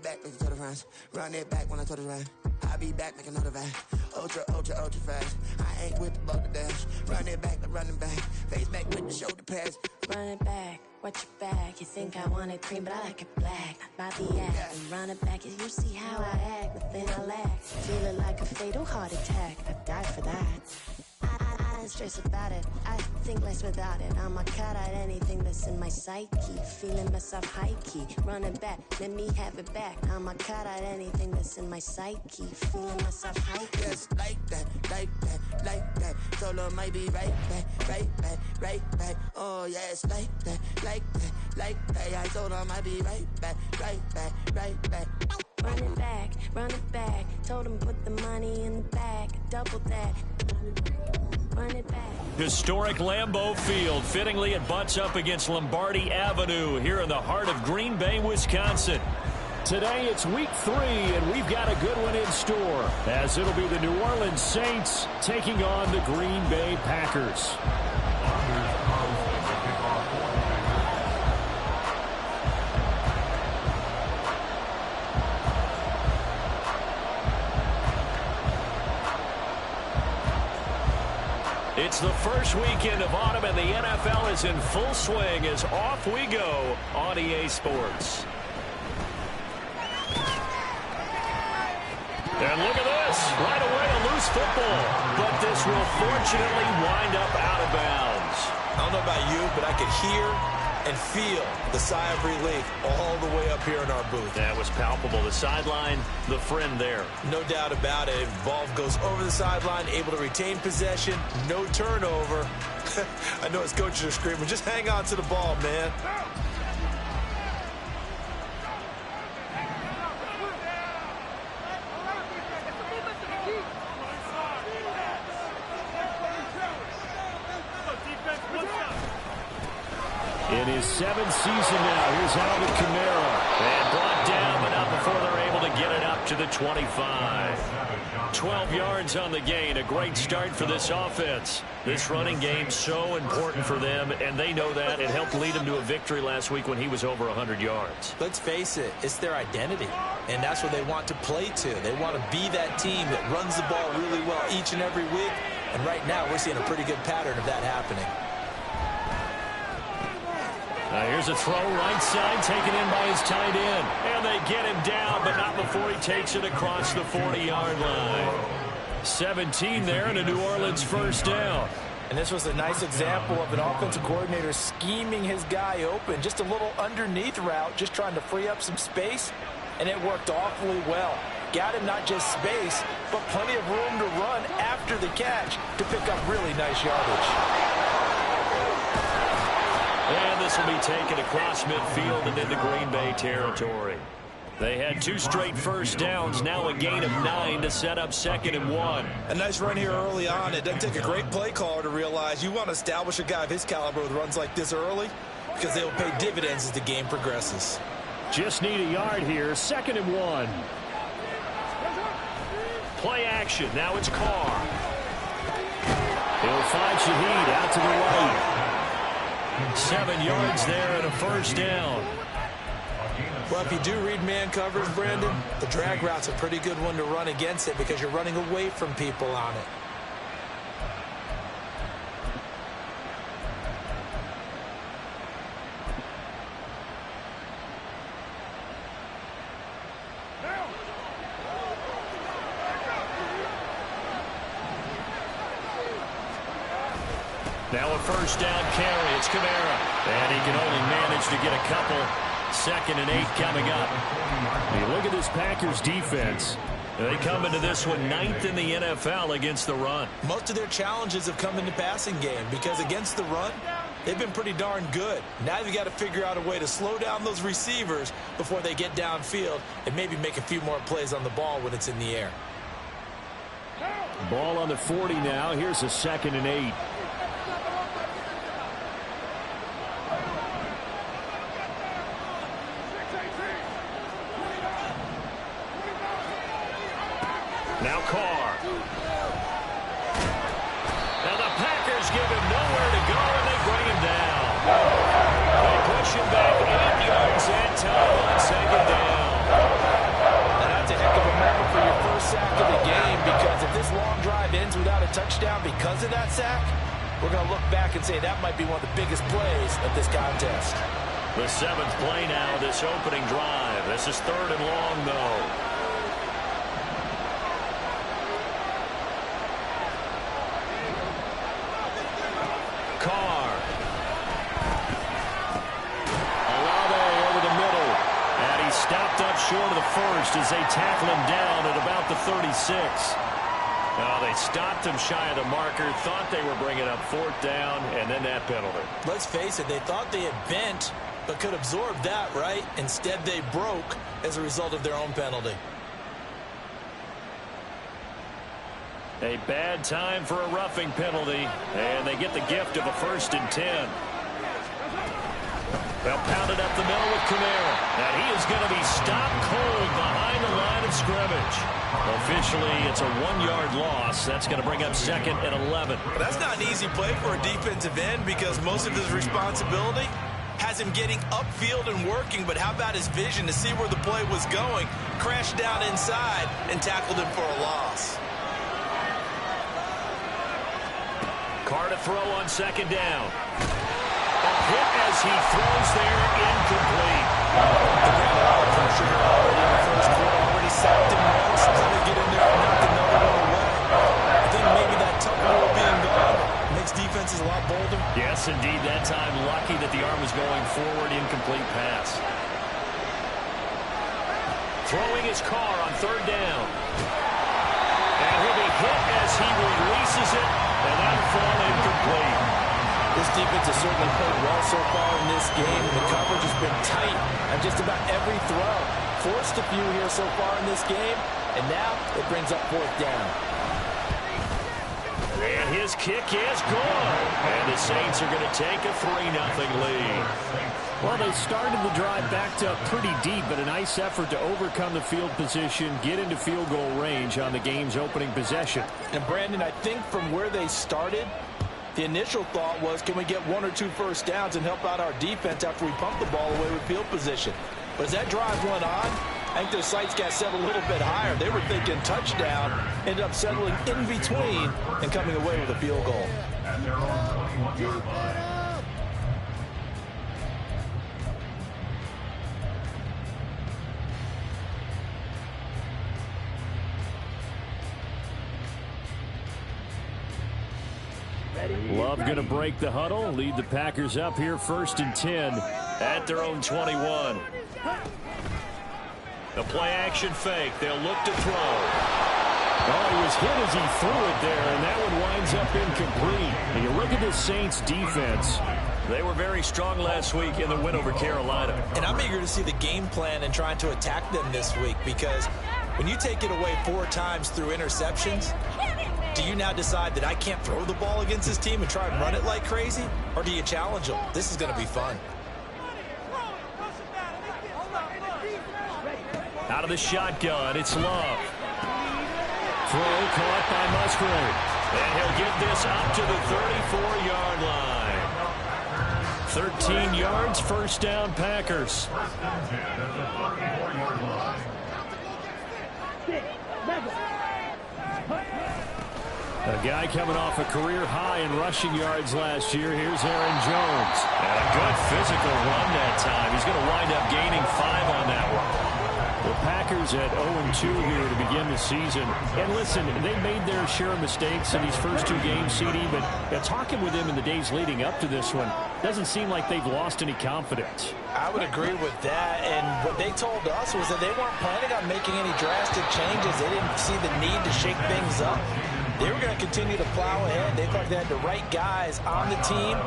it back, make it to the runs. Run it back when I told it run. I'll be back, make another run. Ultra, ultra, ultra fast. I ain't with the bug the dash. Run it back, like running back. Face back with the shoulder pads. Run it back, watch your back. You think I want it cream, but I like it black. About the act, and run it back. You see how I act, nothing I lack. Feeling like a fatal heart attack. I'd die for that. I don't stress about it. I think less without it. I'ma cut out anything that's in my psyche. Feeling myself high key. Running back, let me have it back. I'ma cut out anything that's in my psyche. Feeling myself high key. Yes, like that, like that, like that. Solo might be right back, right back, right back. Oh yes, like that, like that, like that. I told her I might be right back, right back, right back. Run it back. Told him put the money in the bag. Double that. Run it back. Historic Lambeau Field. Fittingly, it butts up against Lombardi Avenue here in the heart of Green Bay, Wisconsin. Today, it's week 3, and we've got a good one in store, as it'll be the New Orleans Saints taking on the Green Bay Packers. It's the first weekend of autumn, and the NFL is in full swing as off we go on EA Sports. And look at this. Right away, a loose football. But this will fortunately wind up out of bounds. I don't know about you, but I could hear and feel the sigh of relief all the way up here in our booth. That was palpable. The sideline, the friend there. No doubt about it. Ball goes over the sideline, able to retain possession, no turnover. I know his coaches are screaming, just hang on to the ball, man. In his 7th season now, here's Alvin Kamara. And brought down, but not before they're able to get it up to the 25. 12 yards on the gain. A great start for this offense. This running game so important for them, and they know that. It helped lead them to a victory last week when he was over 100 yards. Let's face it, it's their identity, and that's what they want to play to. They want to be that team that runs the ball really well each and every week, and right now we're seeing a pretty good pattern of that happening. Here's a throw right side taken in by his tight end. And they get him down, but not before he takes it across the 40-yard line. 17 there and a New Orleans first down. And this was a nice example of an offensive coordinator scheming his guy open. Just a little underneath route, just trying to free up some space, and it worked awfully well. Got him not just space, but plenty of room to run after the catch to pick up really nice yardage. And this will be taken across midfield and into Green Bay territory. They had 2 straight first downs, now a gain of 9 to set up 2nd and 1. A nice run here early on. It doesn't take a great play caller to realize you want to establish a guy of his caliber with runs like this early because they will pay dividends as the game progresses. Just need a yard here, 2nd and 1. Play action, now it's Carr. He'll find Shaheed out to the right. 7 yards there and a first down. Well, if you do read man coverage, Brandon, the drag route's a pretty good one to run against it because you're running away from people on it. Now a first down carry. It's Kamara. And he can only manage to get a couple. 2nd and 8 coming up. You look at this Packers defense. They come into this one 9th in the NFL against the run. Most of their challenges have come in the passing game because against the run, they've been pretty darn good. Now you've got to figure out a way to slow down those receivers before they get downfield and maybe make a few more plays on the ball when it's in the air. Ball on the 40 now. Here's a 2nd and 8. Now Carr. Now the Packers give him nowhere to go, and they bring him down. They push him back 8 yards and time on 2nd down. we're going to look back and say that might be one of the biggest plays of this contest. The 7th play now, this opening drive. This is 3rd and long, though. Carr. Olave over the middle. And he stopped up short of the first as they tackle him down at about the 36. They stopped him shy of the marker, thought they were bringing up 4th down, and then that penalty. Let's face it, they thought they had bent, but could absorb that, right? Instead, they broke as a result of their own penalty. A bad time for a roughing penalty, and they get the gift of a 1st and 10. They'll pound it up the middle with Kamara. And he is going to be stopped cold behind the line of scrimmage. Officially, it's a 1-yard loss. That's going to bring up 2nd and 11. That's not an easy play for a defensive end because most of his responsibility has him getting upfield and working, but how about his vision to see where the play was going, crashed down inside, and tackled him for a loss. Carr to throw on 2nd down. A hit as he throws there, incomplete. Already sacked him once, let get in there and knock another one away. I think maybe that tough rule being gone makes defenses a lot bolder. Yes, indeed, that time lucky that the arm was going forward, incomplete pass. Throwing his Carr on 3rd down. And he'll be hit as he releases it, and that'll fall incomplete. This defense has certainly played well so far in this game. The coverage has been tight on just about every throw. Forced a few here so far in this game, and now it brings up 4th down. And his kick is good. And the Saints are going to take a 3-0 lead. Well, they started the drive backed up pretty deep, but a nice effort to overcome the field position, get into field goal range on the game's opening possession. And, Brandon, I think from where they started, the initial thought was, can we get 1 or 2 first downs and help out our defense after we pump the ball away with field position? But as that drive went on, I think their sights got set a little bit higher. They were thinking touchdown, ended up settling in between and coming away with a field goal. Love going to break the huddle, lead the Packers up here 1st and 10 at their own 21. The play action fake. They'll look to throw. Oh, he was hit as he threw it there, and that one winds up incomplete. And you look at this Saints defense. They were very strong last week in the win over Carolina. And I'm eager to see the game plan and trying to attack them this week because when you take it away 4 times through interceptions, do you now decide that I can't throw the ball against this team and try and run it like crazy? Or do you challenge them? This is going to be fun. Out of the shotgun, it's Love. Throw caught by Musgrave. And he'll get this up to the 34-yard line. 13 yards, 1st down, Packers. A guy coming off a career high in rushing yards last year. Here's Aaron Jones. And a good physical run that time. He's going to wind up gaining 5 on that one. The Packers at 0-2 here to begin the season. And listen, they made their share of mistakes in these first 2 games, CD, but talking with them in the days leading up to this one, doesn't seem like they've lost any confidence. I would agree with that, and what they told us was that they weren't planning on making any drastic changes. They didn't see the need to shake things up. They were going to continue to plow ahead. They thought they had the right guys on the team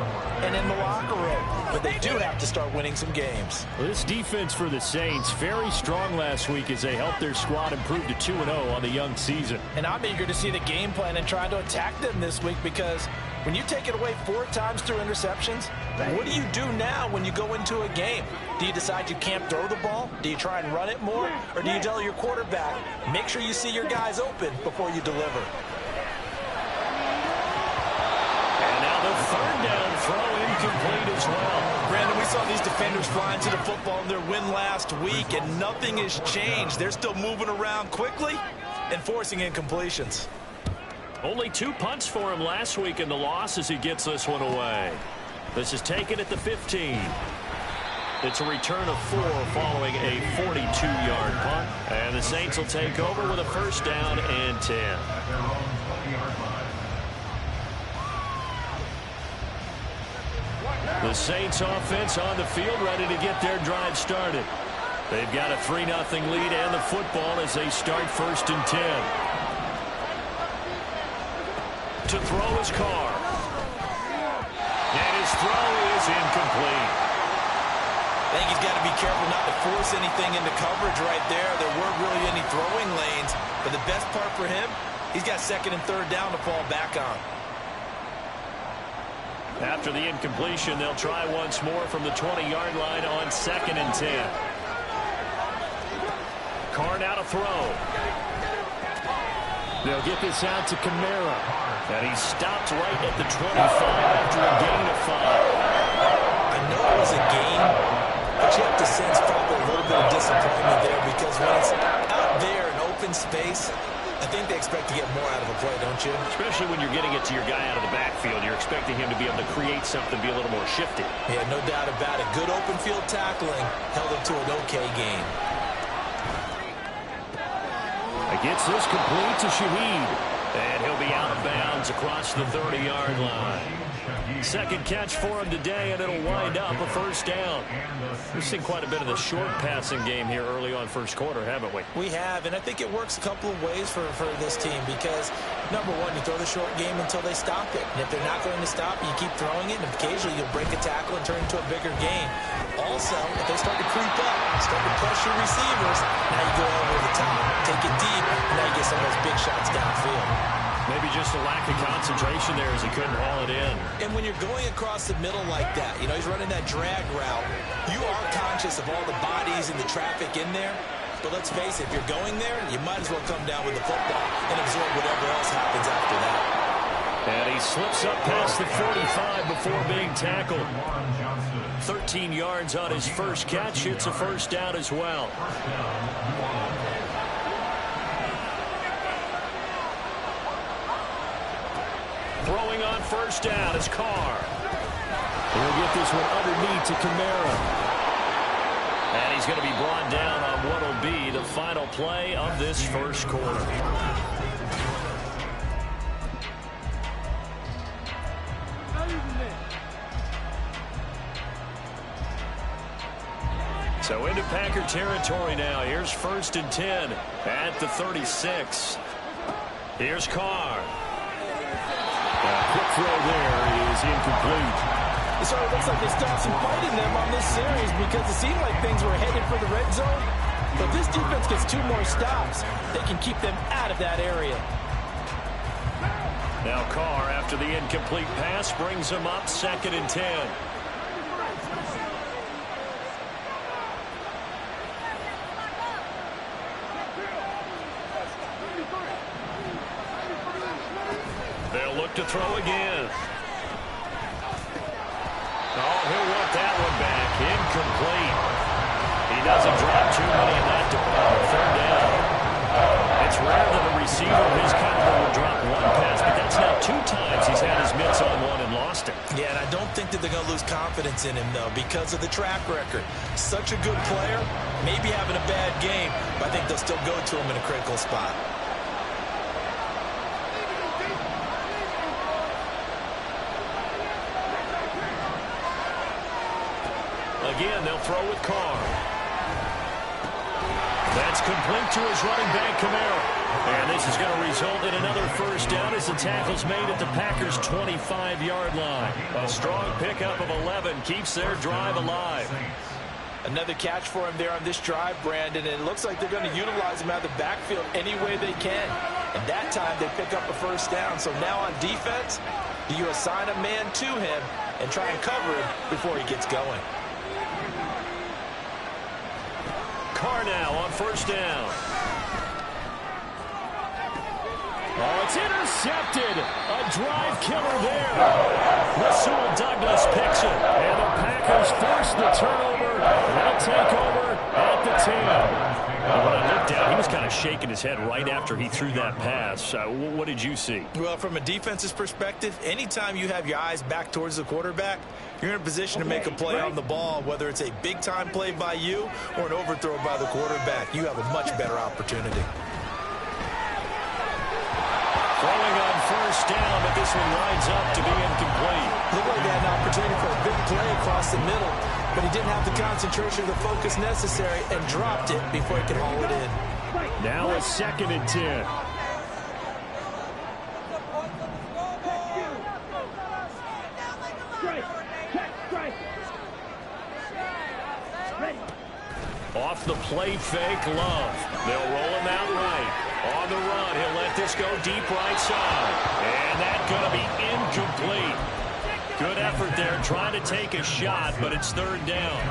and in the locker room. But they do have to start winning some games. Well, this defense for the Saints, very strong last week as they helped their squad improve to 2-0 on the young season. And I'm eager to see the game plan and trying to attack them this week because when you take it away 4 times through interceptions, what do you do now when you go into a game? Do you decide you can't throw the ball? Do you try and run it more? Or do you tell your quarterback, make sure you see your guys open before you deliver? The 3rd down throw incomplete as well. Brandon, we saw these defenders flying to the football in their win last week, and nothing has changed. They're still moving around quickly and forcing incompletions. Only 2 punts for him last week in the loss as he gets this one away. This is taken at the 15. It's a return of 4 following a 42-yard punt. And the Saints will take over with a first down and 10. The Saints offense on the field ready to get their drive started. They've got a 3-0 lead and the football as they start first and 10. To throw his Carr. And his throw is incomplete. I think he's got to be careful not to force anything into coverage right there. There weren't really any throwing lanes. But the best part for him, he's got 2nd and 3rd down to fall back on. After the incompletion, they'll try once more from the 20-yard line on 2nd and 10. Carr now to throw. They'll get this out to Kamara. And he stopped right at the 25 after a gain of 5. I know it was a gain, but you have to sense probably a little bit of disappointment there because when it's out there in open space, I think they expect to get more out of a play, don't you? Especially when you're getting it to your guy out of the backfield. You're expecting him to be able to create something, be a little more shifty. Yeah, no doubt about it. Good open field tackling held him to an okay gain. Gets this complete to Shaheed. And he'll be out of bounds across the 30-yard line. Second catch for him today, and it'll wind up a first down. We've seen quite a bit of the short passing game here early on first quarter, haven't we? We have, and I think it works a couple of ways for this team because, number one, you throw the short game until they stop it. And if they're not going to stop, you keep throwing it, and occasionally you'll break a tackle and turn into a bigger gain. Also, if they start to creep up, start to pressure receivers, now you go over the top, take it deep, and now you get some of those big shots downfield. Maybe just a lack of concentration there as he couldn't haul it in. And when you're going across the middle like that, you know, he's running that drag route, you are conscious of all the bodies and the traffic in there. But let's face it, if you're going there, you might as well come down with the football and absorb whatever else happens after that. And he slips up past the 45 before being tackled. 13 yards on his first catch. It's a first down as well. Throwing on first down is Carr. He'll get this one underneath to Kamara. And he's going to be brought down on what will be the final play of this first quarter. So into Packer territory now. Here's first and 10 at the 36. Here's Carr. Quick throw there is incomplete. It sort of looks like they stopped some fight in them on this series because it seemed like things were headed for the red zone. But this defense gets 2 more stops. They can keep them out of that area. Now Carr, after the incomplete pass, brings them up 2nd and 10. They'll look to throw again. Oh, he'll want that one back. Incomplete. He doesn't drop too many in that department. 3rd down. It's rare that a receiver of his caliber will drop one pass, but that's now 2 times he's had his mitts on one and lost it. Yeah, and I don't think that they're going to lose confidence in him, though, because of the track record. Such a good player, maybe having a bad game, but I think they'll still go to him in a critical spot. Again, they'll throw with Carr. That's complete to his running back, Kamara. And this is going to result in another first down as the tackle's made at the Packers' 25-yard line. A strong pickup of 11 keeps their drive alive. Another catch for him there on this drive, Brandon, and it looks like they're going to utilize him out of the backfield any way they can. And that time they pick up a first down. So now on defense, do you assign a man to him and try and cover him before he gets going? Carr now on first down. Oh, it's intercepted. A drive killer there. Rasul Douglas picks it. And the Packers force the turnover. They'll take over at the 10. When I looked down, he was kind kind of shaking his head right after he threw that pass. What did you see? Well, from a defense's perspective, anytime you have your eyes back towards the quarterback, you're in a position to make a play on the ball, whether it's a big-time play by you or an overthrow by the quarterback. You have a much better opportunity. Throwing on first down, but this one winds up to be incomplete. Looked like they had an opportunity for a big play across the middle, but he didn't have the concentration or the focus necessary and dropped it before he could haul it in. Now a 2nd and 10. Off the play fake, Love. They'll roll him out right. On the run, he'll let this go deep right side. And that's going to be incomplete. Good effort there, trying to take a shot, but it's 3rd down.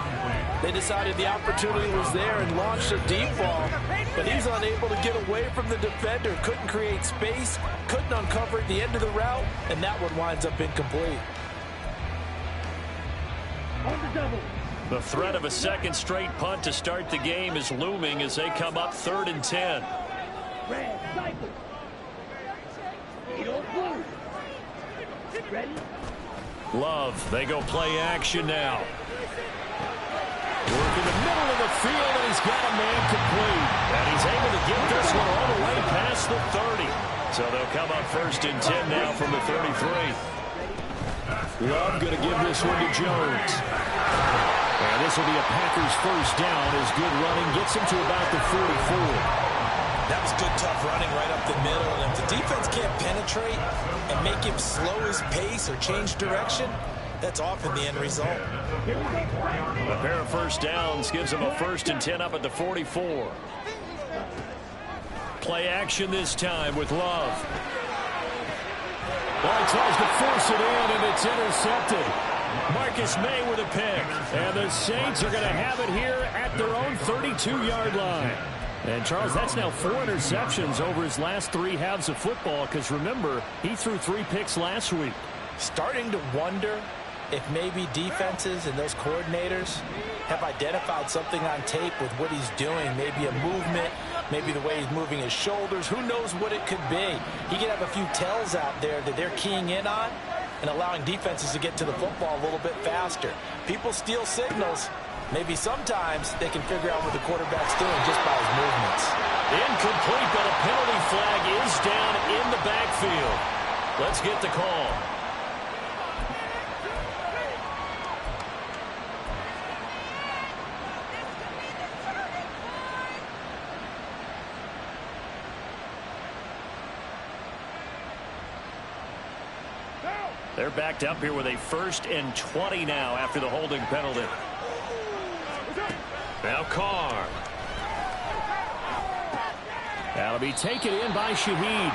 They decided the opportunity was there and launched a deep ball, but he's unable to get away from the defender. Couldn't create space, couldn't uncover at the end of the route, and that one winds up incomplete. On the double. The threat of a 2nd straight punt to start the game is looming as they come up 3rd and 10. Red, cycle. Blue. Ready? Love, they go play action now. Work in the middle of the field, and he's got a man complete. And he's able to get this one all the way past the 30. So they'll come up 1st and 10 now from the 33. Love going to give this one to Jones. And this will be a Packers first down as good running gets him to about the 44. That was good, tough running right up the middle. And if the defense can't penetrate and make him slow his pace or change direction, that's often the end result. A pair of first downs gives him a 1st and 10 up at the 44. Play action this time with Love. Well, he tries to force it in, and it's intercepted. Marcus May with a pick. And the Saints are going to have it here at their own 32-yard line. And, Charles, that's now 4 interceptions over his last 3 halves of football because, remember, he threw 3 picks last week. Starting to wonder if maybe defenses and those coordinators have identified something on tape with what he's doing. Maybe a movement, maybe the way he's moving his shoulders. Who knows what it could be? He could have a few tells out there that they're keying in on and allowing defenses to get to the football a little bit faster. People steal signals. Maybe sometimes they can figure out what the quarterback's doing just by his movements. Incomplete, but a penalty flag is down in the backfield. Let's get the call. They're backed up here with a 1st and 20 now after the holding penalty. Now Carr. That'll be taken in by Shaheed.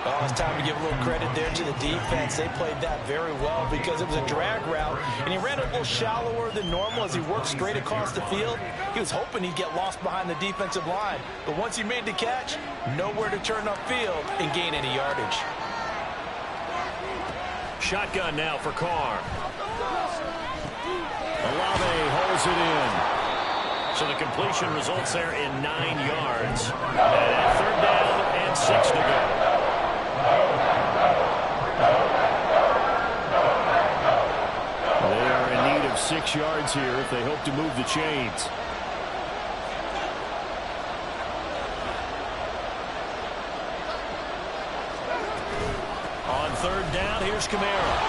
Oh, it's time to give a little credit there to the defense. They played that very well because it was a drag route, and he ran a little shallower than normal as he worked straight across the field. He was hoping he'd get lost behind the defensive line, but once he made the catch, nowhere to turn upfield and gain any yardage. Shotgun now for Carr. Olave holds it in. So the completion results there in 9 yards. And 3rd down and 6 to go. They are in need of 6 yards here if they hope to move the chains. On 3rd down, here's Kamara.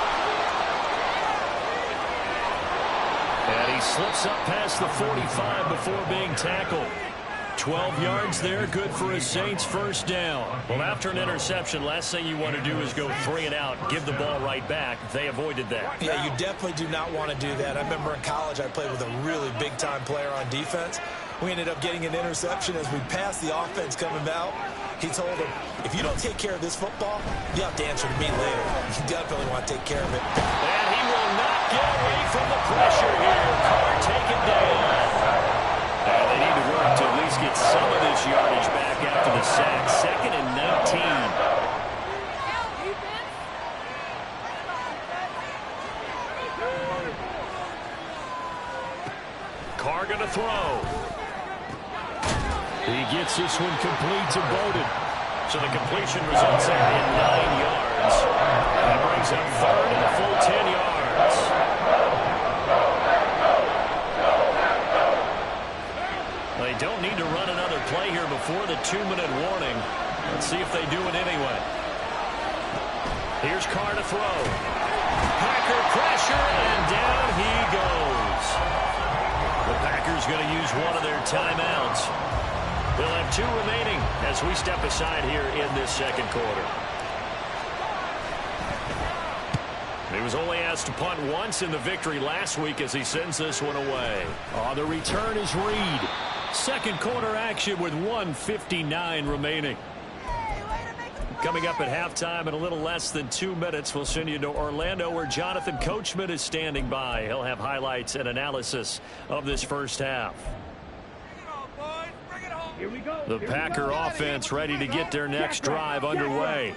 And he slips up past the 45 before being tackled. 12 yards there, good for a Saints first down. Well, after an interception, last thing you want to do is go 3 and out, give the ball right back. They avoided that. Yeah, you definitely do not want to do that. I remember in college I played with a really big-time player on defense. We ended up getting an interception as we passed the offense coming out. He told him, if you don't take care of this football, you'll have to answer to me later. You definitely want to take care of it. And he will not get away from the pressure here. Carr taken down. And they need to work to at least get some of this yardage back after the sack. 2nd and 19. Carr going to throw. He gets this one complete to Bowden. So the completion results in 9 yards. That brings up third and a full 10 yards. They don't need to run another play here before the 2-minute warning. Let's see if they do it anyway. Here's Carr to throw. Packer pressure, and down he goes. The Packers going to use one of their timeouts. They'll have 2 remaining as we step aside here in this second quarter. He was only asked to punt once in the victory last week as he sends this one away. Oh, the return is Reed. Second quarter action with 1:59 remaining. Coming up at halftime in a little less than 2 minutes, we'll send you to Orlando where Jonathan Coachman is standing by. He'll have highlights and analysis of this first half. The Packer offense ready to get their next drive underway.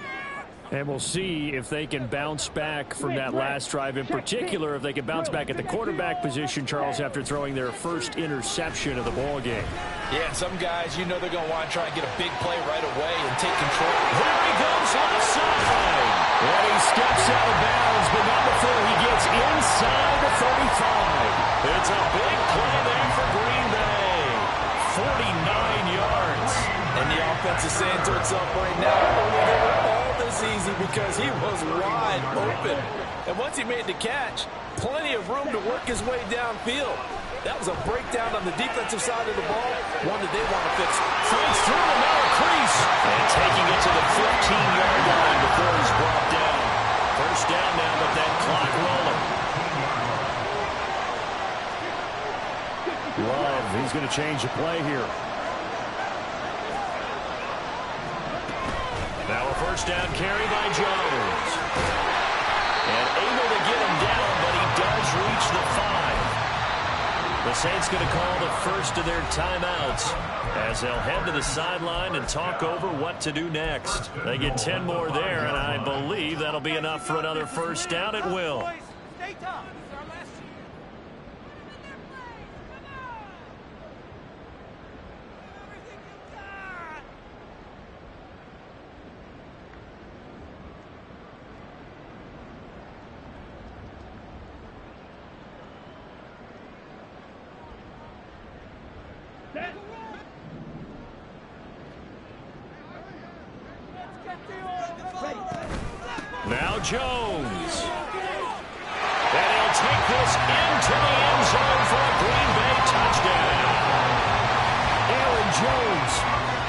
And we'll see if they can bounce back from that last drive. In particular, if they can bounce back at the quarterback position, Charles, after throwing their first interception of the ball game. Yeah, some guys, you know they're going to want to try and get a big play right away and take control. Here he goes offside. And he steps out of bounds, but not before he gets inside the 35. It's a big play there for Green Bay. 49 yards. And the offense is saying to itself right now, oh, they were all this easy because he was wide open. And once he made the catch, plenty of room to work his way downfield. That was a breakdown on the defensive side of the ball, one that they want to fix. Flips through the narrow crease. And taking it to the 15-yard line before he's brought down. First down now with that clock rolling. Love, he's going to change the play here. Now a first down carry by Jones. And able to get him down, but he does reach the 5. The Saints going to call the first of their timeouts as they'll head to the sideline and talk over what to do next. They get 10 more there, and I believe that'll be enough for another first down. It will. Now Jones. And he'll take this into the end zone for a Green Bay touchdown. Aaron Jones,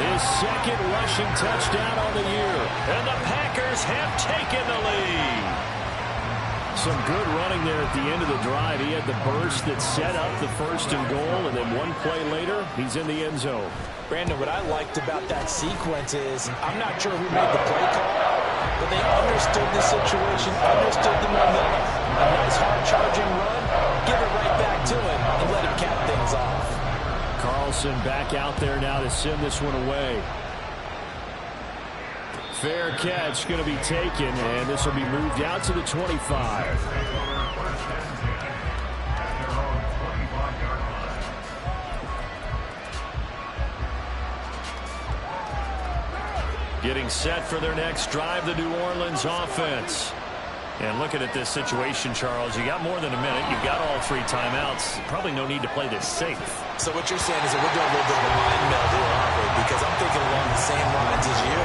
his second rushing touchdown on the year. And the Packers have taken the lead. Some good running there at the end of the drive. He had the burst that set up the first and goal, and then one play later, he's in the end zone. Brandon, what I liked about that sequence is I'm not sure who made the play call, but they understood the situation, understood the momentum. A nice hard-charging run, give it right back to him, and let him cap things off. Carlson back out there now to send this one away. Fair catch going to be taken, and this will be moved out to the 25. Getting set for their next drive, the New Orleans offense. And looking at this situation, Charles, you got more than a minute. You've got all 3 timeouts. Probably no need to play this safe. So what you're saying is that we're doing a little bit of a mind meld here, aren't we? Because I'm thinking along the same lines as you.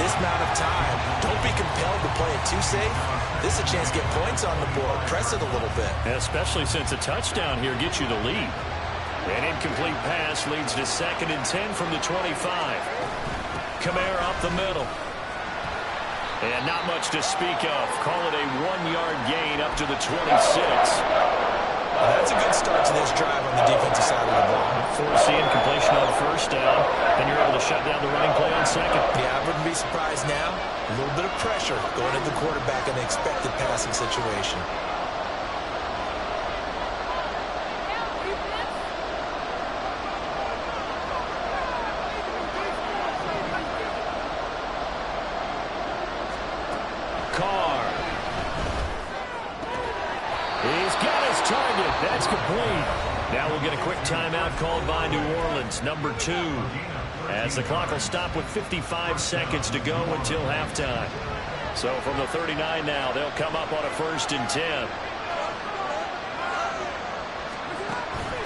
This amount of time, don't be compelled to play it too safe. This is a chance to get points on the board. Press it a little bit. Especially since a touchdown here gets you the lead. An incomplete pass leads to 2nd and 10 from the 25. Kamara up the middle. And not much to speak of. Call it a 1-yard gain up to the 26. That's a good start to this drive on the defensive side of the ball. Forcing completion on first down, and you're able to shut down the running play on 2nd. Yeah, I wouldn't be surprised now. A little bit of pressure going at the quarterback in the expected passing situation. Carr. He's got his target. That's complete. Now we'll get a quick timeout called by New Orleans, number 2. As the clock will stop with 55 seconds to go until halftime. So from the 39 now, they'll come up on a 1st and 10.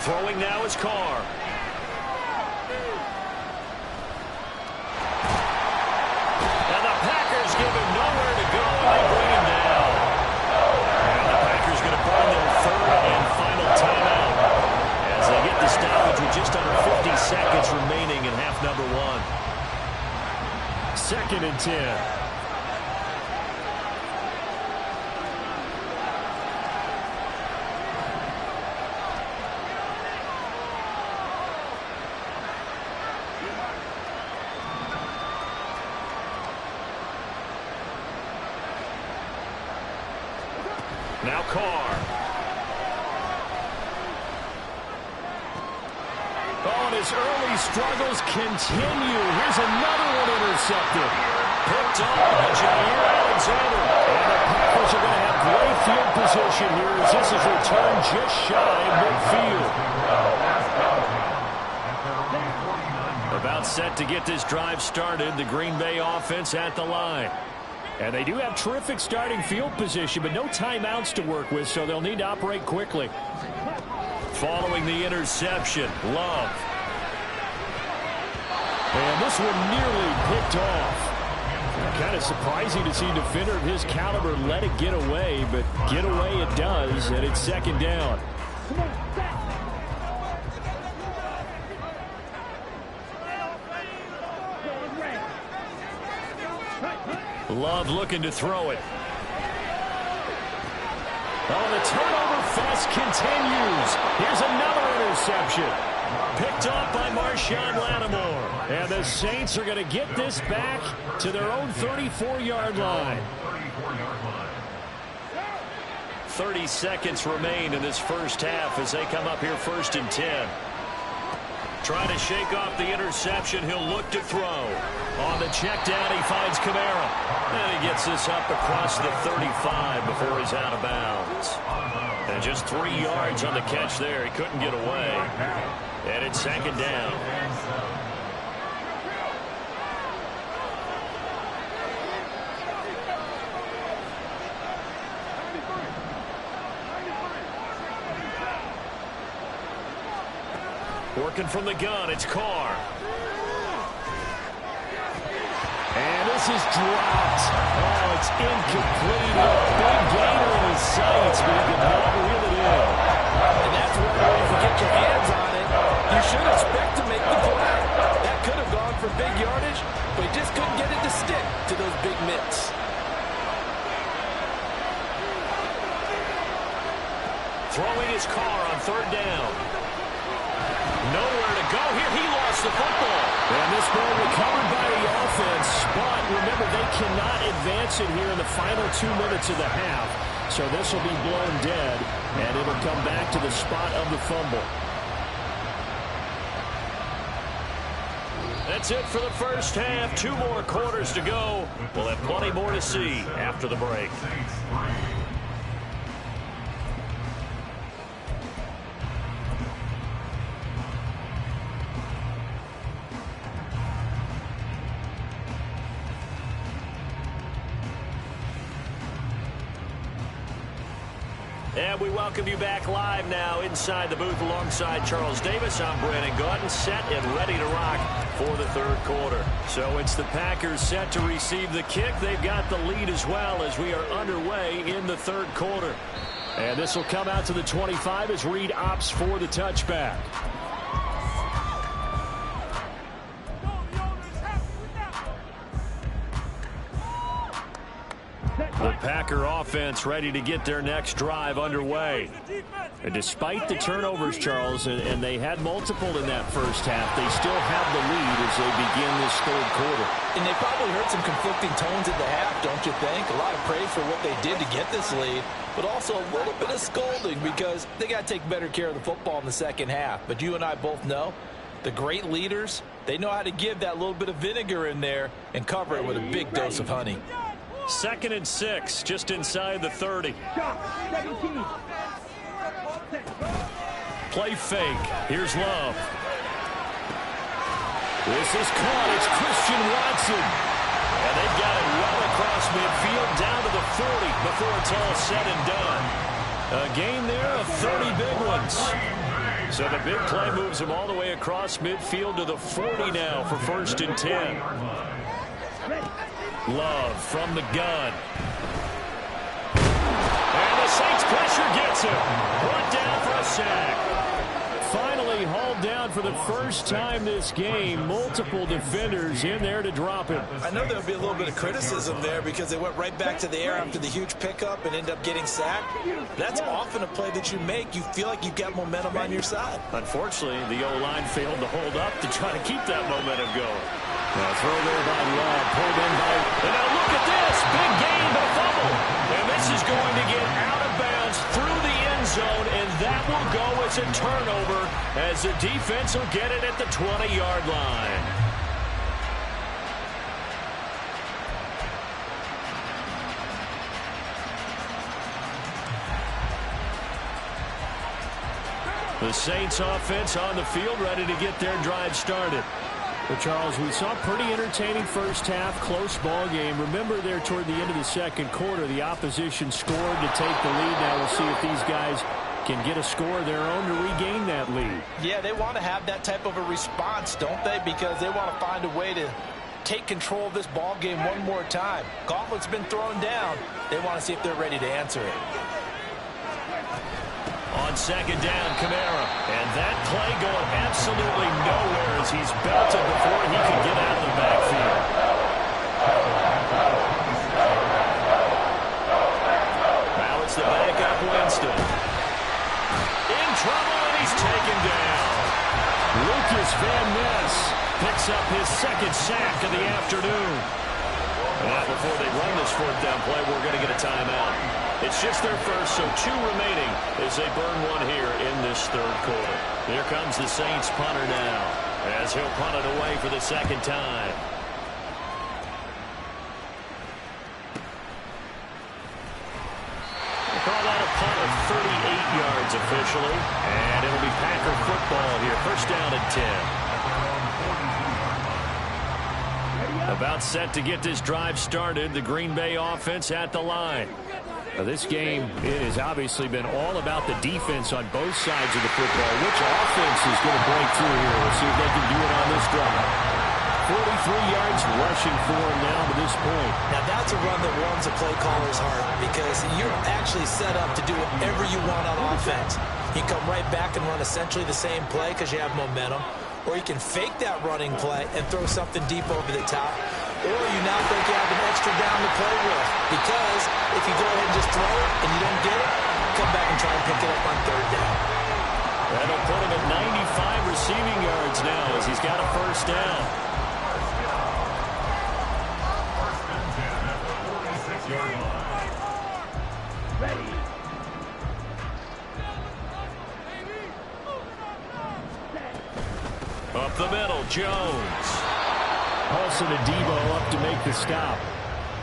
Throwing now is Carr. And the Packers give him nowhere to go, and they bring him down. And the Packers going to burn their 3rd and final timeout as they get the stoppage with just under 50 seconds remaining in half number 1. 2nd and 10. Now Carr. Oh, and his early struggles continue. Here's another one intercepted. Picked up by Jair Alexander. And the Packers are going to have great field position here as this is returned just shy of midfield. About set to get this drive started. The Green Bay offense at the line. And they do have terrific starting field position, but no timeouts to work with, so they'll need to operate quickly. Following the interception, Love. And this one nearly picked off. Kind of surprising to see a defender of his caliber let it get away, but get away it does, and it's 2nd down. Love looking to throw it. Oh, the turnover fest continues. Here's another interception. Picked off by Marshawn Lattimore. And the Saints are going to get this back to their own 34-yard line. 30 seconds remain in this first half as they come up here 1st and 10. Trying to shake off the interception. He'll look to throw. On the check down, he finds Kamara. And he gets this up across the 35 before he's out of bounds. And just 3 yards on the catch there. He couldn't get away. And it's 2nd down. Working from the gun, it's Carr. And this is dropped. Oh, it's incomplete. Big gainer in his sights, but he could not reel it in. And that's where if you get your hands on it, you should expect to make the play. That could have gone for big yardage, but he just couldn't get it to stick to those big mitts. Throwing his Carr on 3rd down. Nowhere to go here. He lost the football. And this ball recovered by the offense. But remember, they cannot advance it here in the final 2 minutes of the half. So this will be blown dead, and it'll come back to the spot of the fumble. That's it for the first half. 2 more quarters to go. We'll have plenty more to see after the break. And we welcome you back live now inside the booth alongside Charles Davis. I'm Brandon Gaudin, set and ready to rock for the 3rd quarter. So it's the Packers set to receive the kick. They've got the lead as well as we are underway in the 3rd quarter. And this will come out to the 25 as Reed opts for the touchback. The Packer offense ready to get their next drive underway. And despite the turnovers, Charles, and they had multiple in that first half, they still have the lead as they begin this 3rd quarter. And they probably heard some conflicting tones at the half, don't you think? A lot of praise for what they did to get this lead, but also a little bit of scolding because they got to take better care of the football in the 2nd half. But you and I both know the great leaders, they know how to give that little bit of vinegar in there and cover it with a big dose of honey. 2nd and 6, just inside the 30. play fake. Here's Love. This is caught. It's Christian Watson. And they've got it well across midfield down to the 40 before it's all said and done. A gain there of 30 big ones. So the big play moves them all the way across midfield to the 40 now for 1st and 10. Love from the gun. And the Saints pressure gets him. Brought down for a sack. Finally hauled down for the first time this game. Multiple defenders in there to drop him. I know there'll be a little bit of criticism there because they went right back to the air after the huge pickup and end up getting sacked. That's often a play that you make. You feel like you've got momentum on your side. Unfortunately, the O-line failed to hold up to try to keep that momentum going. Throw there by Love, pulled in by... And now look at this! Big gain, but a fumble! And this is going to get out of bounds through the end zone, and that will go as a turnover as the defense will get it at the 20-yard line. The Saints offense on the field ready to get their drive started. Well, Charles, we saw a pretty entertaining first half, close ball game. Remember there toward the end of the second quarter, the opposition scored to take the lead. Now we'll see if these guys can get a score of their own to regain that lead. Yeah, they want to have that type of a response, don't they? Because they want to find a way to take control of this ball game one more time. Gauntlet's been thrown down. They want to see if they're ready to answer it. On second down, Kamara. And that play going absolutely nowhere as he's belted before he can get out of the backfield. Now it's the backup Winston. In trouble, and he's taken down. Lucas Van Ness picks up his second sack of the afternoon. Now before they run this fourth down play, we're going to get a timeout. It's just their first, so 2 remaining as they burn one here in this third quarter. Here comes the Saints punter now as he'll punt it away for the second time. We'll call that a punt of 38 yards officially, and it'll be Packer football here. First down and 10. About set to get this drive started, the Green Bay offense at the line. This game, it has obviously been all about the defense on both sides of the football. Which offense is going to break through here? We'll see if they can do it on this drive. 43 yards rushing for him now to this point. Now that's a run that warms a play caller's heart because you're actually set up to do whatever you want on offense. You come right back and run essentially the same play because you have momentum. Or you can fake that running play and throw something deep over the top. Or you now think you have an extra down to play with. Because if you go ahead and just throw it and you don't get it, come back and try and pick it up on third down. That'll put him at 95 receiving yards now as he's got a first down. Up the middle, Jones. Paulson and Debo up to make the stop.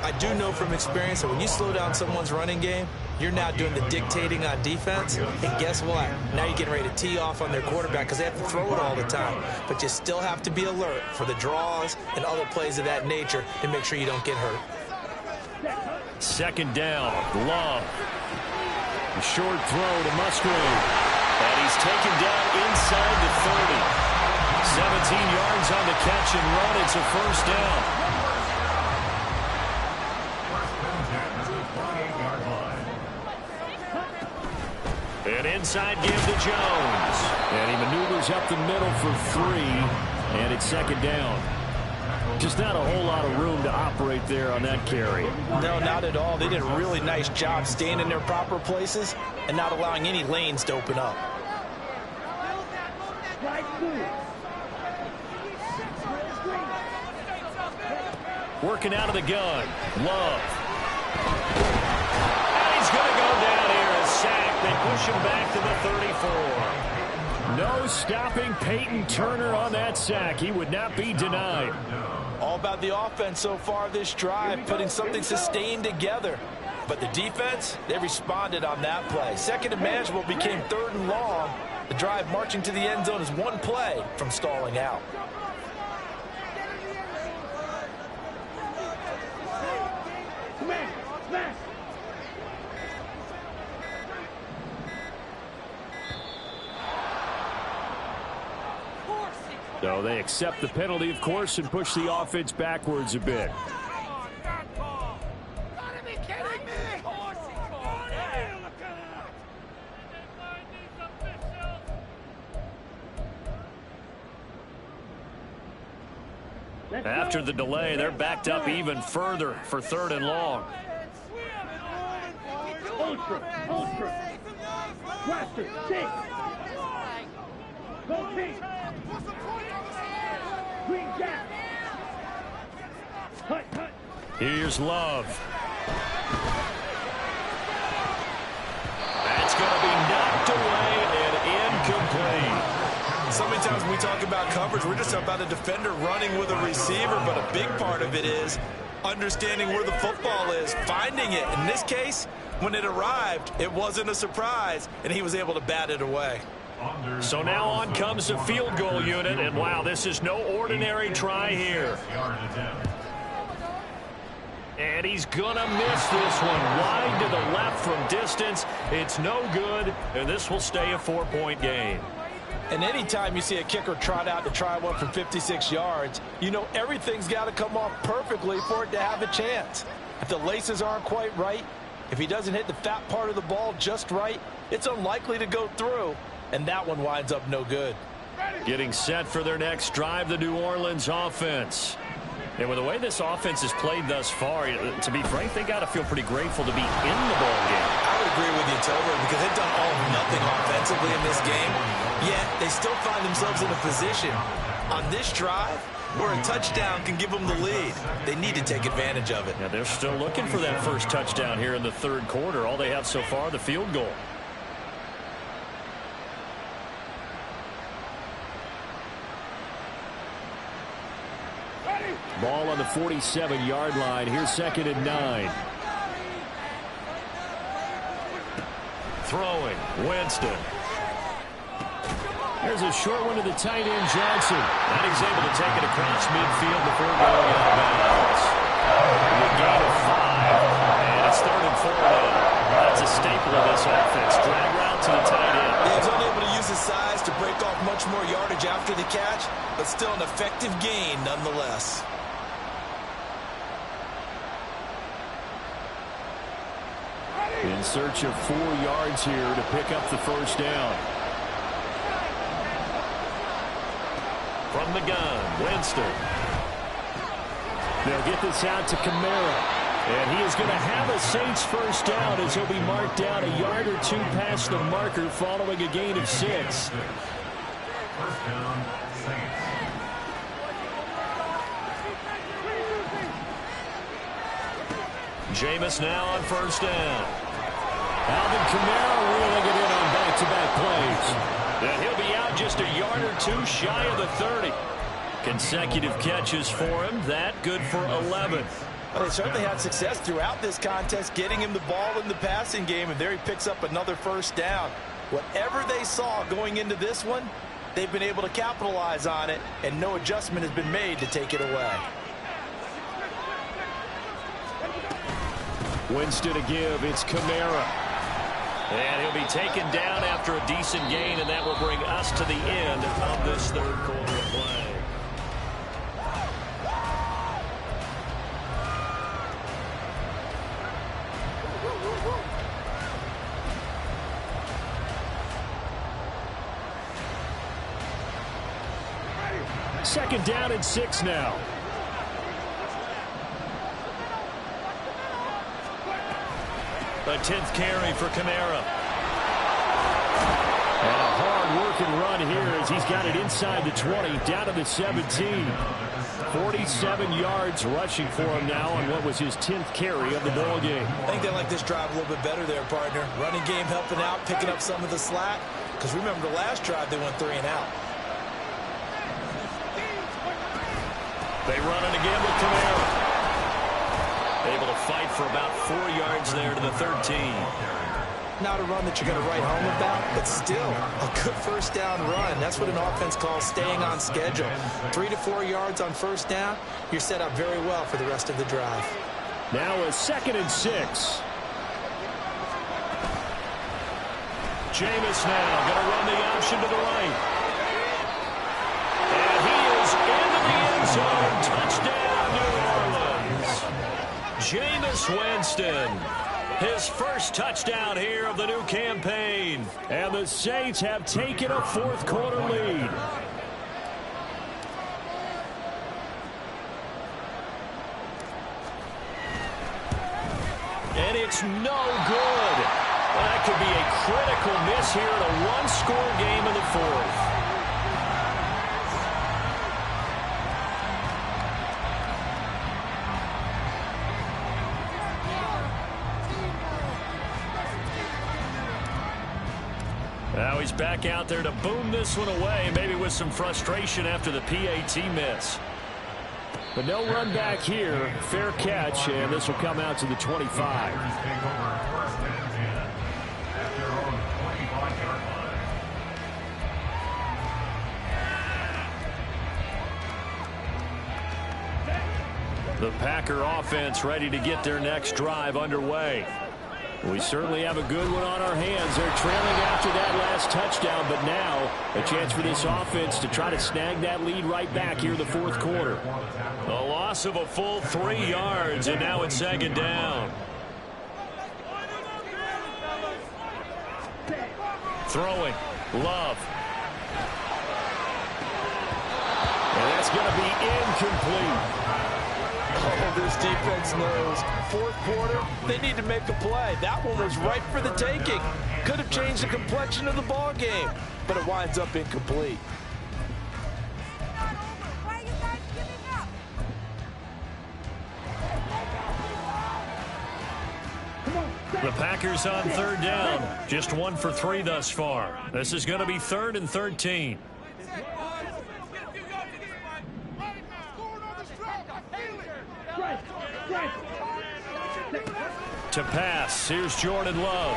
I do know from experience that when you slow down someone's running game, you're now doing the dictating on defense. And guess what? Now you're getting ready to tee off on their quarterback because they have to throw it all the time. But you still have to be alert for the draws and other plays of that nature to make sure you don't get hurt. Second down, Love. A short throw to Musgrave. And he's taken down inside the 30. 17 yards on the catch and run. It's a first down. And inside give to Jones. And he maneuvers up the middle for 3. And it's second down. Just not a whole lot of room to operate there on that carry. No, not at all. They did a really nice job staying in their proper places and not allowing any lanes to open up. Working out of the gun. Love. And he's going to go down here. A sack. They push him back to the 34. No stopping Peyton Turner on that sack. He would not be denied. All about the offense so far this drive, putting something sustained together. But the defense, they responded on that play. Second and manageable became third and long. The drive marching to the end zone is one play from stalling out. So they accept the penalty, of course, and push the offense backwards a bit. After the delay, they're backed up even further for 3rd and long. Ultra. Blaster, six. Go team. Green Jack. Cut. Here's Love. That's going to be knocked away and incomplete. So many times when we talk about coverage, we're just about a defender running with a receiver, but a big part of it is understanding where the football is, finding it. In this case, when it arrived, it wasn't a surprise, and he was able to bat it away. So now on comes the field goal unit, and wow, this is no ordinary try here. And he's going to miss this one wide to the left from distance. It's no good, and this will stay a 4-point game. And anytime you see a kicker trot out to try one from 56 yards, you know everything's got to come off perfectly for it to have a chance. If the laces aren't quite right, if he doesn't hit the fat part of the ball just right, it's unlikely to go through, and that one winds up no good. Getting set for their next drive, the New Orleans offense. And with the way this offense has played thus far, to be frank, they got to feel pretty grateful to be in the ball game. I would agree with you, Tobin, because they've done all or nothing offensively in this game, yet they still find themselves in a position on this drive where a touchdown can give them the lead. They need to take advantage of it. Yeah, they're still looking for that first touchdown here in the 3rd quarter. All they have so far, the field goal. Ball on the 47-yard line. Here's 2nd and 9. Throwing, Winston. There's a short one to the tight end, Johnson. And he's able to take it across midfield before going out of bounds. The gain of 5, and it's 3rd and 4 now. That's a staple of this offense. Drag route to the tight end. Yeah, he's only able to use his size to break off much more yardage after the catch, but still an effective gain nonetheless. In search of 4 yards here to pick up the first down. From the gun, Winston. They'll get this out to Kamara. And he is going to have a Saints first down as he'll be marked down a yard or 2 past the marker following a gain of 6. First down, Saints. Jameis now on first down. Alvin Kamara reeling it in on back-to-back plays. And he'll be out just a yard or 2 shy of the 30. Consecutive catches for him. That good for 11. Well, they certainly had success throughout this contest, getting him the ball in the passing game, and there he picks up another first down. Whatever they saw going into this one, they've been able to capitalize on it, and no adjustment has been made to take it away. Winston to give. It's Kamara. And he'll be taken down after a decent gain, and that will bring us to the end of this 3rd quarter of play. Second down and 6 now. A 10th carry for Kamara. And a hard-working run here as he's got it inside the 20, down to the 17. 47 yards rushing for him now on what was his 10th carry of the ball game. I think they like this drive a little bit better there, partner. Running game helping out, picking up some of the slack. Because remember, the last drive they went 3 and out. They run it again with Kamara. Able to fight for about 4 yards there to the 13. Not a run that you're going to write home about, but still a good first down run. That's what an offense calls staying on schedule. 3 to 4 yards on first down, you're set up very well for the rest of the drive. Now a 2nd and 6. Jameis now going to run the option to the right. And he is into the end zone. Touchdown, New Orleans. Jameis Winston. His first touchdown here of the new campaign. And the Saints have taken a 4th quarter lead. And it's no good. Well, that could be a critical miss here in a one-score game in the 4th. Now he's back out there to boom this one away, maybe with some frustration after the PAT miss. But no run back here. Fair catch, and this will come out to the 25. The Packer offense ready to get their next drive underway. We certainly have a good one on our hands. They're trailing after that last touchdown, but now a chance for this offense to try to snag that lead right back here in the 4th quarter. A loss of a full 3 yards, and now it's 2nd down. Throwing. Love. And that's going to be incomplete. Oh, this defense knows. 4th quarter, they need to make a play. That one was ripe for the taking. Could have changed the complexion of the ball game, but it winds up incomplete. The Packers on 3rd down. Just 1 for 3 thus far. This is going to be 3rd and 13. To pass, here's Jordan Love.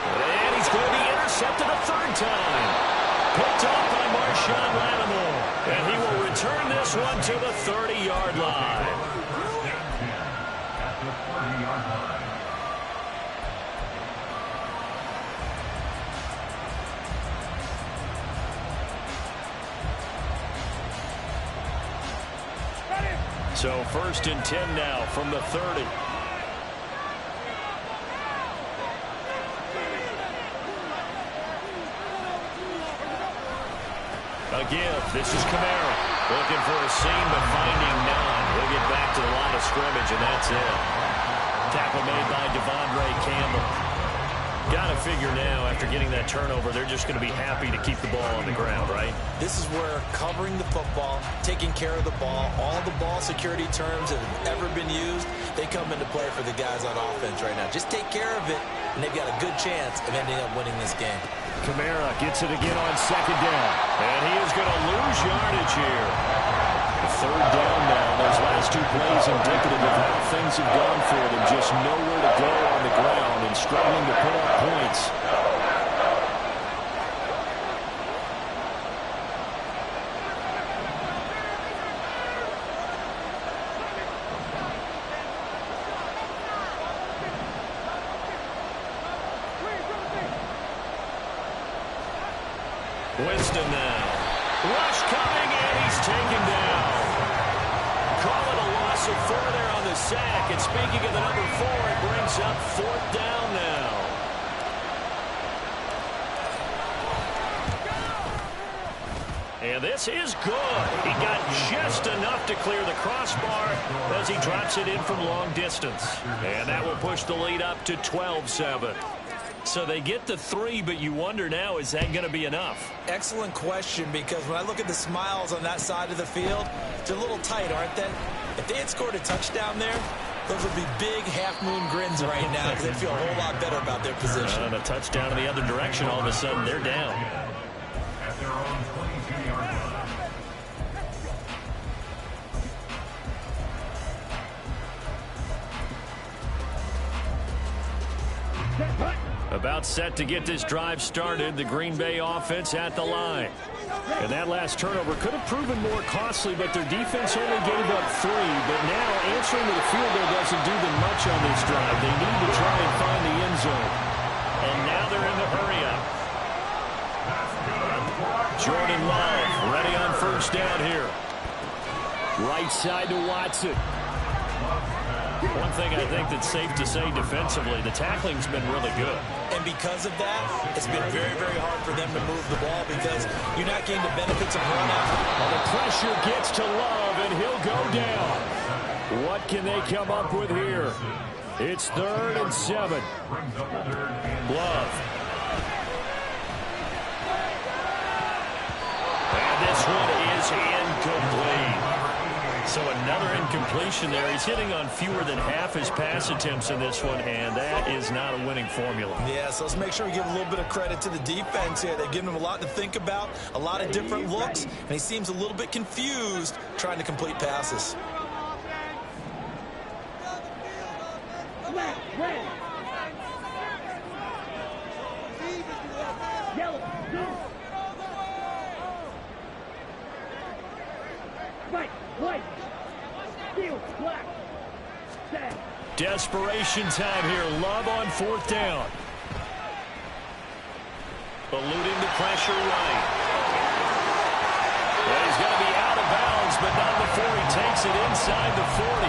And he's going to be intercepted a 3rd time. Picked up by Marshawn Lattimore. And he will return this one to the 30-yard line. So 1st and 10 now from the 30. A give. This is Kamara. Looking for a seam, but finding none. He'll get back to the line of scrimmage, and that's it. Tackle made by Devondre Campbell. Got to figure now, after getting that turnover, they're just going to be happy to keep the ball on the ground, right? This is where covering the football, taking care of the ball, all the ball security terms that have ever been used, they come into play for the guys on offense right now. Just take care of it, and they've got a good chance of ending up winning this game. Kamara gets it again on 2nd down. And he is going to lose yardage here. 3rd down now. Those last 2 plays indicative of how things have gone for them. Just nowhere to go on the ground and struggling to put up points. Winston now. Rush coming, and he's taken down. Call it a loss of 4 there on the sack. And speaking of the number 4, it brings up 4th down now. And this is good. He got just enough to clear the crossbar as he drops it in from long distance. And that will push the lead up to 12-7. So they get the 3, but you wonder now, is that going to be enough? Excellent question, because when I look at the smiles on that side of the field, they're a little tight, aren't they? If they had scored a touchdown there, those would be big half-moon grins right now because they'd feel a whole lot better about their position. And a touchdown in the other direction, all of a sudden they're down. At their own 22-yard line. About set to get this drive started, the Green Bay offense at the line. And that last turnover could have proven more costly, but their defense only gave up 3. But now answering to the field goal doesn't do them much on this drive. They need to try and find the end zone. And now they're in the hurry-up. Jordan Love ready on first down here. Right side to Watson. One thing I think that's safe to say defensively, the tackling's been really good. And because of that, it's been very, very hard for them to move the ball because you're not getting the benefits of run out. Well, the pressure gets to Love, and he'll go down. What can they come up with here? It's 3rd and 7. Love. And this one is incomplete. So another incompletion there. He's hitting on fewer than half his pass attempts in this one, and that is not a winning formula. Yeah, so let's make sure we give a little bit of credit to the defense here. They've given him a lot to think about, a lot of different looks, and he seems a little bit confused trying to complete passes. Desperation time here. Love on 4th down. Eluding the pressure right. Well, he's going to be out of bounds, but not before he takes it inside the 40.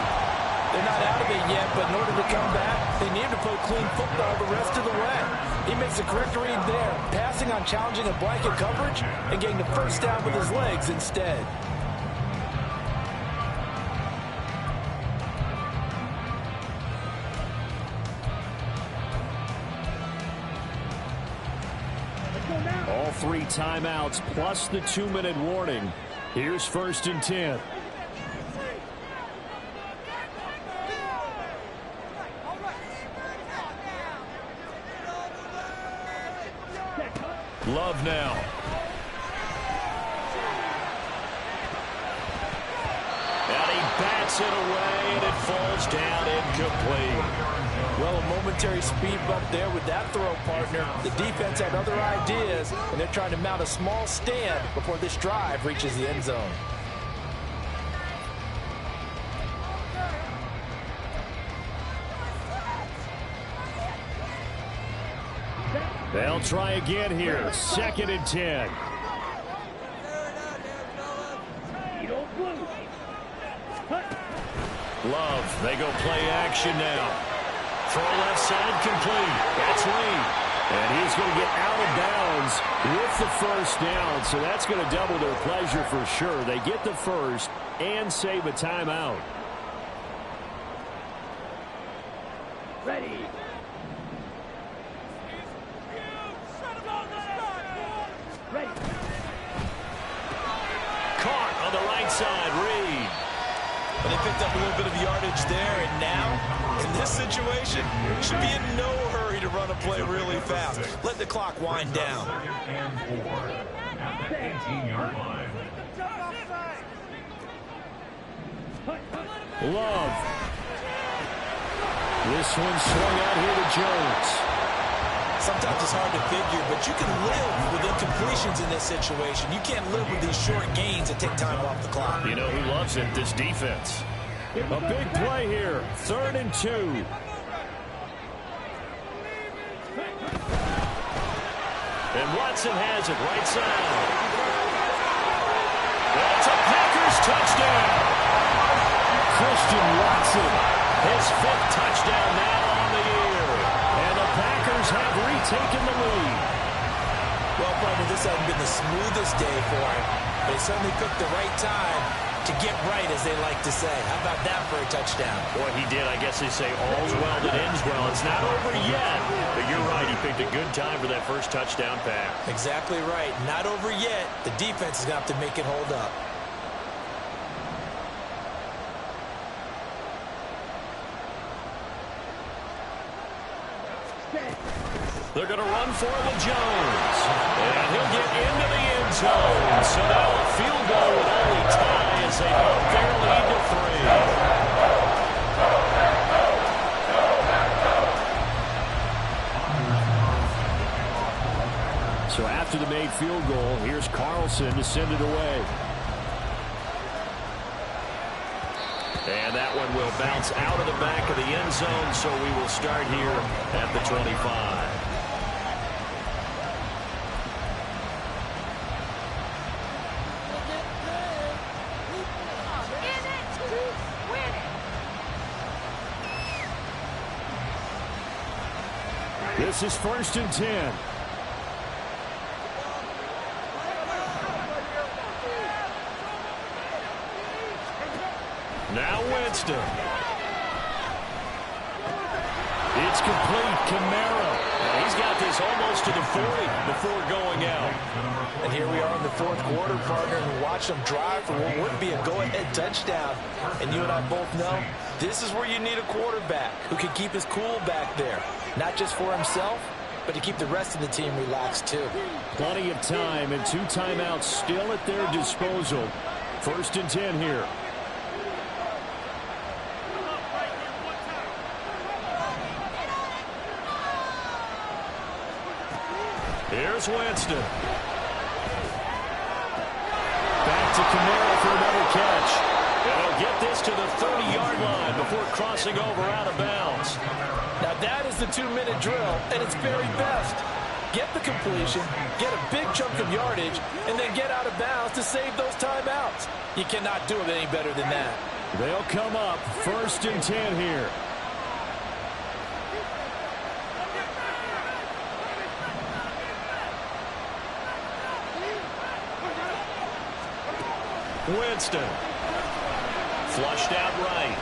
They're not out of it yet, but in order to come back, they need to play clean football the rest of the way. He makes a correct read there, passing on challenging a blanket coverage and getting the first down with his legs instead. All 3 timeouts plus the 2-minute warning. Here's 1st and 10. Love now. And he bats it away, and it falls down incomplete. Well, a momentary speed bump there with that throw, partner. The defense had other ideas, and they're trying to mount a small stand before this drive reaches the end zone. They'll try again here. 2nd and 10. Love, they go play action now. Throw left side complete. That's Lee. And he's going to get out of bounds with the first down, so that's going to double their pleasure for sure. They get the first and save a timeout. Ready. Ready. Caught on the right side, Reed. But they picked up a little bit of yardage there, and now, in this situation, should be in no hurry to run a play really fast. Let the clock wind down. And 4 at the 18-yard line. Love. This one swung out here to Jones. Sometimes it's hard to figure, but you can live with incompletions in this situation. You can't live with these short gains that take time off the clock. You know who loves it? This defense. A big play here. 3rd and 2. And Watson has it right side. That's a Packers touchdown. Christian Watson. His 5th touchdown now on the year. And the Packers have retaken the lead. Well, partner, this hasn't been the smoothest day for him, but he certainly picked the right time to get right, as they like to say. How about that for a touchdown? Boy, he did. I guess they say all's well that ends well. It's not over yet. But you're right. He picked a good time for that first touchdown pass. Exactly right. Not over yet. The defense is going to have to make it hold up. They're going to run for the Jones. And he'll get into the end zone. So now a field goal would only tie as they bump their lead to 3. field goal. Here's Carlson to send it away. And that one will bounce out of the back of the end zone, so we will start here at the 25. This is 1st and 10. Now Winston. It's complete. Kamara. And he's got this almost to the 40 before going out. And here we are in the 4th quarter, partner, and watch them drive for what would be a go-ahead touchdown. And you and I both know this is where you need a quarterback who can keep his cool back there. Not just for himself, but to keep the rest of the team relaxed too. Plenty of time and 2 timeouts still at their disposal. 1st and 10 here. Here's Winston. Back to Kamara for another catch. And he'll get this to the 30-yard line before crossing over out of bounds. Now that is the 2-minute drill at its very best. Get the completion, get a big chunk of yardage, and then get out of bounds to save those timeouts. You cannot do it any better than that. They'll come up 1st and 10 here. Winston. Flushed out right.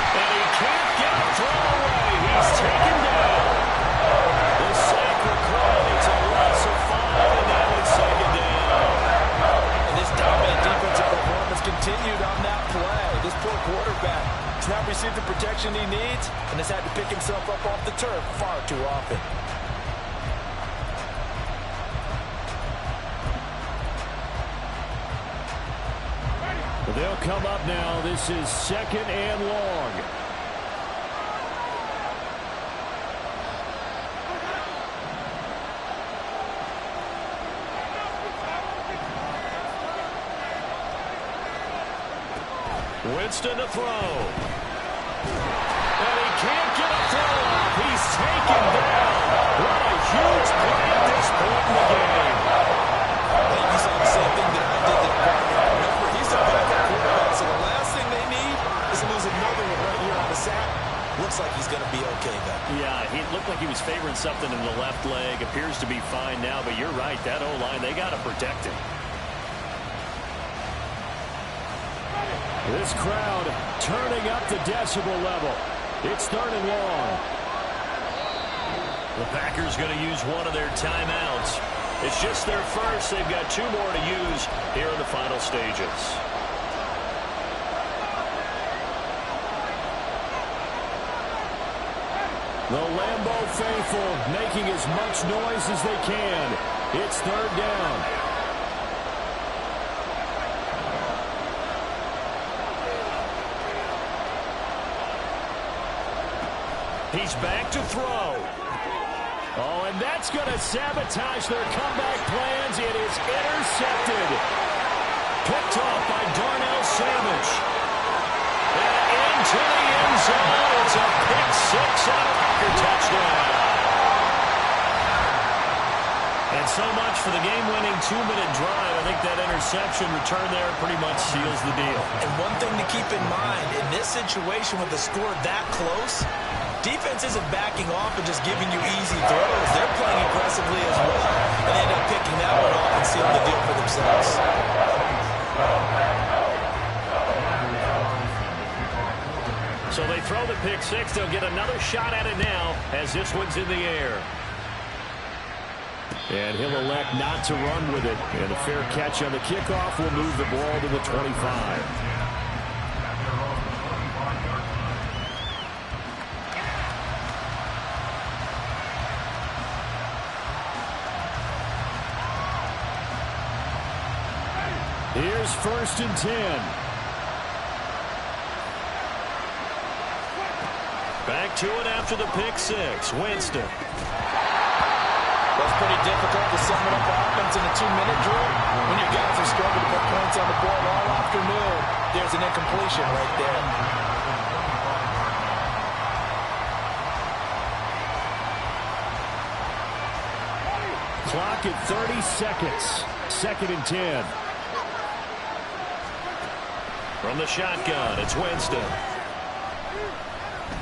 And he can't get a throw away. He's taken down. The sack recorded. It's a loss of 5, and now it's 2nd down. And this dominant defensive performance continued on that play. This poor quarterback has not received the protection he needs and has had to pick himself up off the turf far too often. They'll come up now. This is 2nd and long. Winston to throw. And he can't get a throw off. He's taken down. What a huge play at this point in the game. I think you saw the same thing that I did there. Remember, he's a backup quarterback, so the last thing they need is to lose another one right here on the sack. Looks like he's going to be okay, though. Yeah, he looked like he was favoring something in the left leg. Appears to be fine now, but you're right. That O-line, they got to protect him. This crowd turning up the decibel level. It's 3rd and long. The Packers going to use one of their timeouts. It's just their first. They've got 2 more to use here in the final stages. The Lambeau faithful making as much noise as they can. It's 3rd down. He's back to throw. Oh, and that's going to sabotage their comeback plans. It is intercepted. Picked off by Darnell Savage. And into the end zone. It's a pick 6 and a Packer touchdown. And so much for the game-winning 2-minute drive. I think that interception return there pretty much seals the deal. And one thing to keep in mind, in this situation with the score that close, defense isn't backing off and just giving you easy throws. They're playing aggressively as well. And they end up picking that one off and sealing the deal for themselves. So they throw the pick 6. They'll get another shot at it now as this one's in the air. And he'll elect not to run with it. And a fair catch on the kickoff will move the ball to the 25. Here's 1st and 10. Back to it after the pick 6. Winston. Well, it's pretty difficult to sum it up offense in a 2-minute drill when your guys have struggled to put points on the board all afternoon. There's an incompletion right there. Clock at 30 seconds. 2nd and 10. From the shotgun, it's Winston.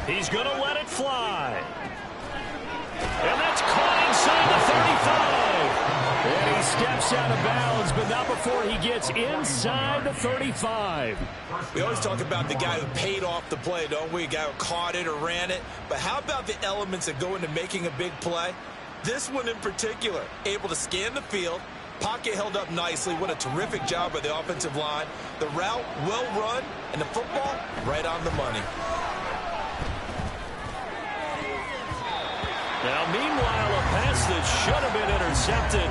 He's going to let it fly. And that's caught inside the 35. And he steps out of bounds, but not before he gets inside the 35. We always talk about the guy who paid off the play, don't we? A guy who caught it or ran it. But how about the elements that go into making a big play? This one in particular, able to scan the field, pocket held up nicely. What a terrific job by the offensive line. The route, well run, and the football, right on the money. Now, meanwhile, a pass that should have been intercepted,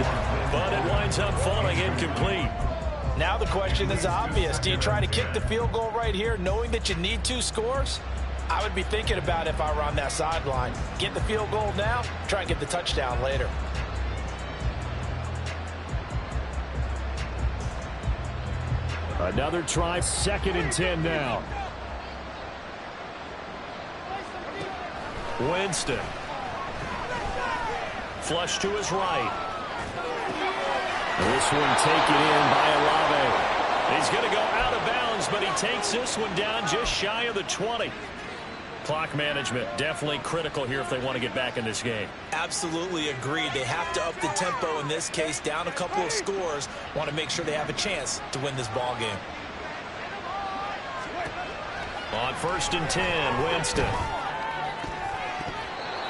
but it winds up falling incomplete. Now the question is obvious. Do you try to kick the field goal right here knowing that you need 2 scores? I would be thinking about it if I were on that sideline. Get the field goal now, try and get the touchdown later. Another try, 2nd and 10 now. Winston. Flush to his right. This one taken in by Olave. He's going to go out of bounds, but he takes this one down just shy of the 20. Clock management definitely critical here if they want to get back in this game. Absolutely agreed. They have to up the tempo in this case, down a couple of scores. Want to make sure they have a chance to win this ball game. On 1st and 10, Winston.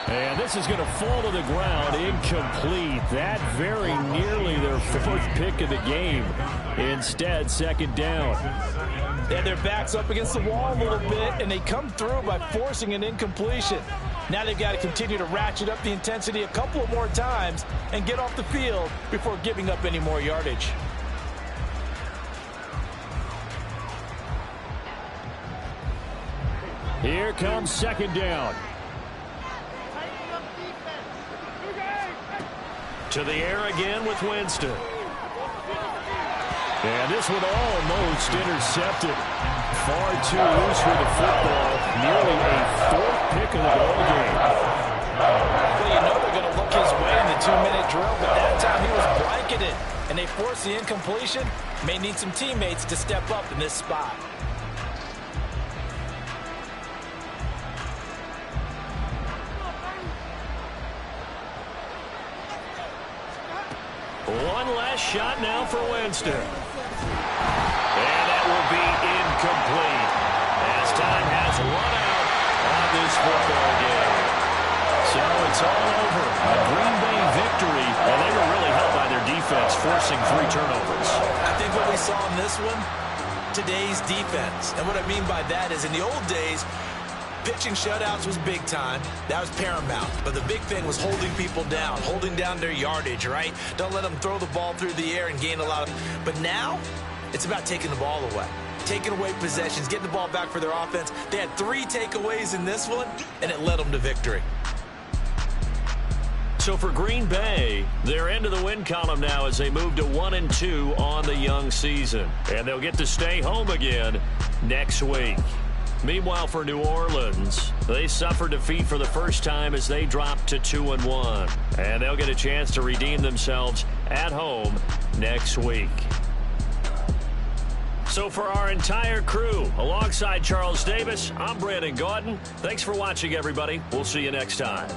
And this is going to fall to the ground, incomplete. That very nearly their 4th pick of the game. Instead, 2nd down. They had their backs up against the wall a little bit, and they come through by forcing an incompletion. Now they've got to continue to ratchet up the intensity a couple of more times and get off the field before giving up any more yardage. Here comes 2nd down. To the air again with Winston. And this one almost intercepted. Far too loose for the football. Nearly a 4th pick of the ball game. Well, you know they're going to look his way in the 2-minute drill, but that time he was blanketed. And they forced the incompletion. May need some teammates to step up in this spot. One last shot now for Winston. And that will be incomplete as time has run out on this football game. So it's all over. A Green Bay victory, and they were really helped by their defense, forcing 3 turnovers. I think what we saw in this one, today's defense. And what I mean by that is in the old days, pitching shutouts was big time. That was paramount. But the big thing was holding people down, holding down their yardage, right? Don't let them throw the ball through the air and gain a lot of... But now, it's about taking the ball away. Taking away possessions, getting the ball back for their offense. They had 3 takeaways in this one, and it led them to victory. So for Green Bay, they're into the win column now as they move to 1-2 on the young season. And they'll get to stay home again next week. Meanwhile, for New Orleans, they suffered defeat for the first time as they dropped to 2-1. And they'll get a chance to redeem themselves at home next week. So for our entire crew, alongside Charles Davis, I'm Brandon Gaudin. Thanks for watching, everybody. We'll see you next time.